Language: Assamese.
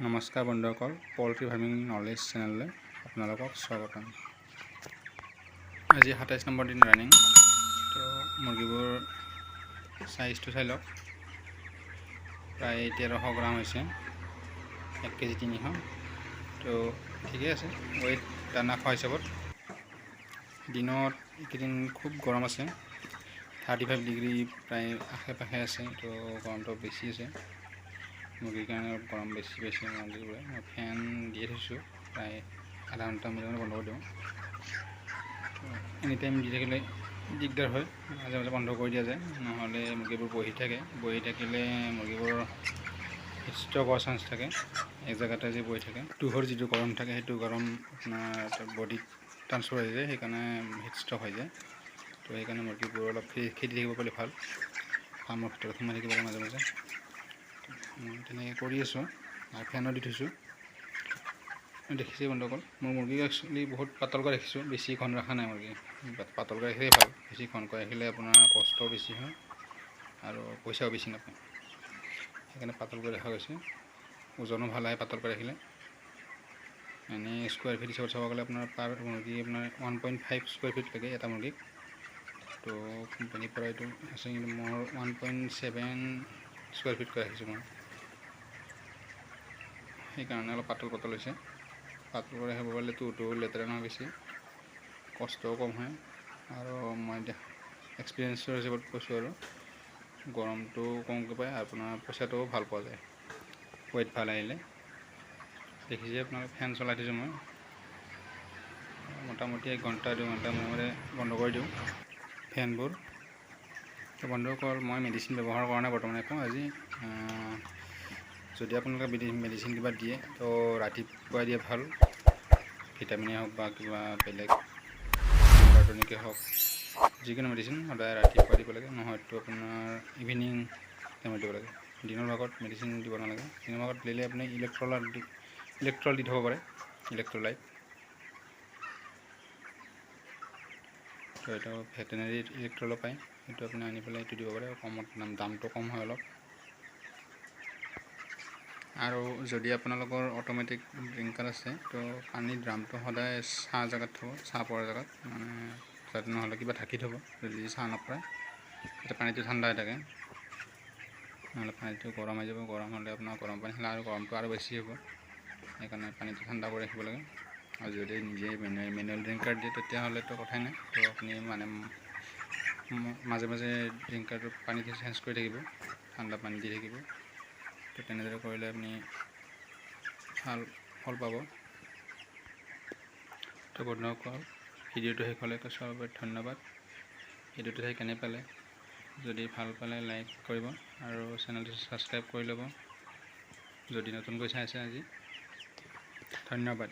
নমস্কাৰ বন্ধুসকল, পল্ট্ৰি ফাৰ্মিং নলেজ চেনেললৈ আপোনালোকক স্বাগতম। আজি 27 নম্বৰ দিন ৰানিং। তো মুৰ্গীবোৰ সাইজটো চাই লওক, প্ৰায় 1300 গ্ৰাম হৈছে, 1 কেজি 300। তো ঠিকে আছে, ৱেইট দানা খোৱা হিচাপত। দিনত এইকেইদিন খুব গৰম আছে, 35 ডিগ্ৰী প্ৰায় আশে পাশে আছে। তো গৰমটো বেছি আছে, মুৰ্গীৰ কাৰণে অলপ গৰম বেছি পাইছে মুৰ্গীবোৰে। মই ফেন দিয়ে থৈছোঁ, প্ৰায় আধা ঘণ্টা মানে বন্ধ কৰি দিওঁ। এনি টাইম দি থাকিলে দিগদাৰ হয়, মাজে মাজে বন্ধ কৰি দিয়া যায়, নহ'লে মুৰ্গীবোৰ বহি থাকিলে মুৰ্গীবোৰৰ ষ্ট্ৰক হোৱাৰ চান্স থাকে। এক জেগাতে যে বহি থাকে, তুহৰ যিটো গৰম থাকে সেইটো গৰম আপোনাৰ বডিত ট্ৰান্সফাৰ হৈ যায়, সেইকাৰণে হিট ষ্ট্ৰক হৈ যায়। তো সেইকাৰণে মুৰ্গীবোৰ অলপ খেদি থাকিব পাৰিলে ভাল, ফাৰ্মৰ ভিতৰত সোমাই থাকিব পাৰে মাজে মাজে। তেনেকৈ কৰি আছোঁ আৰু ফেনো দি থৈছোঁ। দেখিছে বন্ধুসকল, মোৰ মুৰ্গী একচুৱেলি বহুত পাতলকৈ ৰাখিছোঁ, বেছি ঘন ৰখা নাই মুৰ্গী। পাতলকৈ ৰাখিলে ভাল, বেছি ঘনকৈ ৰাখিলে আপোনাৰ কষ্টও বেছি হয় আৰু পইচাও বেছি নাপায়, সেইকাৰণে পাতলকৈ ৰখা গৈছে। ওজনো ভাল আহে পাতলকৈ ৰাখিলে। এনেই স্কুৱাৰ ফিট হিচাপত চাব গ'লে আপোনাৰ পাৰ মুৰ্গী আপোনাৰ 1.5 স্কুৱাৰ ফিট লাগে এটা মুৰ্গীক। তো কোম্পানীৰ পৰা এইটো আছে, কিন্তু মোৰ 1.7 স্কুৱাৰ ফিটকৈ ৰাখিছোঁ মই, সেইকাৰণে অলপ পাতল হৈছে। পাতল কৰি ৰাখিব পাৰিলে তুঁহটো লেতেৰা নহয়, বেছি কষ্টও কম হয়। আৰু মই এক্সপিৰিয়েঞ্চৰ হিচাপত কৈছোঁ, আৰু গৰমটো কমকৈ পায়, আপোনাৰ পইচাটোও ভাল পোৱা যায় ৱেইট ভাল আহিলে। দেখিছে আপোনালোকে, ফেন চলাই দিছোঁ মই, মোটামুটি 1 ঘণ্টা 2 ঘণ্টা মূৰে বন্ধ কৰি দিওঁ ফেনবোৰ। তো বন্ধুসকল, মই মেডিচিন ব্যৱহাৰ কৰা নাই বৰ্তমান একো। আজি যদি আপোনালোকে মেডিচিন কিবা দিয়ে তো ৰাতিপুৱাই দিয়ে ভাল, ভিটামিনেই হওক বা কিবা বেলেগ টনিকেই হওক, যিকোনো মেডিচিন সদায় ৰাতিপুৱা দিব লাগে, নহয়তো আপোনাৰ ইভিনিং টাইমত দিব লাগে। দিনৰ ভাগত মেডিচিন দিব নালাগে। দিনৰ ভাগত দিলে আপুনি ইলেক্ট্ৰল দি থ'ব পাৰে, ইলেক্ট্ৰলাইট। তো এইটো ভেটেনেৰী ইলেক্ট্ৰলো পায়, সেইটো আপুনি আনি পেলাই এইটো দিব পাৰে, কমত দামটো কম হয় অলপ। আৰু যদি আপোনালোকৰ অট'মেটিক ড্ৰিংকাৰ আছে তো পানীৰ ড্ৰামটো সদায় ছাঁ জেগাত থ'ব, ছাঁ পৰা জেগাত, মানে যাতে নহ'লে কিবা ঢাকি থ'ব, যদি ছাঁ নপৰে তেতিয়া পানীটো ঠাণ্ডা হৈ থাকে, নহ'লে পানীটো গৰম হৈ যাব। গৰম হ'লে আপোনাৰ গৰম পানী খালে আৰু গৰমটো আৰু বেছি হ'ব, সেইকাৰণে পানীটো ঠাণ্ডা কৰি ৰাখিব লাগে। আৰু যদি নিজে মেনুৱেল ড্ৰিংকাৰ দিয়ে তেতিয়াহ'লেতো কথাই নাই, তো আপুনি মানে মাজে মাজে ড্ৰিংকাৰটো পানীটো চেঞ্জ কৰি থাকিব, ঠাণ্ডা পানী দি থাকিব। তো তেনেদৰে কৰিলে আপুনি ভাল ফল পাব। তো বন্ধুসকল, ভিডিঅ'টো শেষলৈকে চোৱাৰ বাবে ধন্যবাদ। ভিডিঅ'টো চাই কেনে পালে, যদি ভাল পালে লাইক কৰিব আৰু চেনেলটো ছাবস্ক্ৰাইব কৰি ল'ব যদি নতুনকৈ চাইছে আজি। ধন্যবাদ।